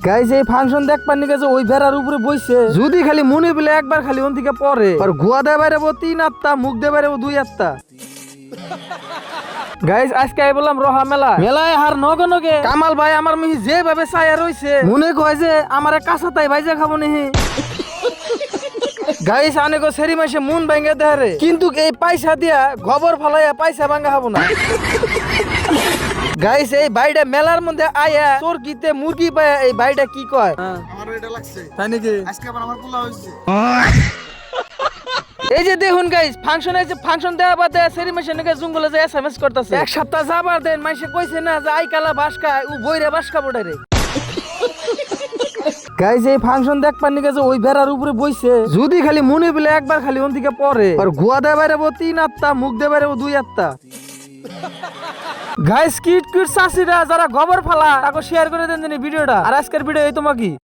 Guys এই function দেখ পানি গেছে ওই ভেড়ার উপরে বইছে যদি খালি মনে পেলে একবার খালি ওন থেকে পরে আর গুয়া দেয় বাইরে 3 আত্মা মুখ দেয় বাইরে 2 আত্মা। গাইস আজকে আই বললাম রহা মেলায় হার নগে কামাল ভাই আমার মিহি যেভাবে ছায়া রইছে মনে কয় যে আমারে কাঁচা তাই ভাইজা খাবো নিহি। গাইস আনেগো সেরি মাসে মন ভাঙ্গে দেহারে কিন্তু এই পয়সা দিয়া গোবর ফালাইয়া পয়সা ভাঙ্গা হবো না। গাইস এই বাইডা মেলার মধ্যে আয়া চরকিতে মুরগি পায়া এই বাইডা কি কয় আমার এটা লাগছে তাই নাকি? আজকে আবার আমার পোলা হইছে। এই যে দেখুন গাইস ফাংশন আছে ফাংশন দেওয়া বাদে সেরি মাসে নাকি জঙ্গলে যে এসএমএস করতেছে এক সপ্তাহ যাবার দেন মাইসে কইছে না যে আই কালা বাসকা ও বইরে বাসকা বড়ারে। গাইস এই ফাংশন দেখ পানি গেছে ওই ভেড়ার উপরে বইছে যদি খালি মনে পেলে একবার খালি ওন থেকে পরে আর গুয়া দেয় বাইরে 3 আত্মা মুখ দেয় বাইরে 2 আত্মা। গাইস কিট কিট চাষিরা যারা গোবর ফালা তাকে শেয়ার করে দেন ভিডিওটা আর আজকের ভিডিও এই তোমাকে।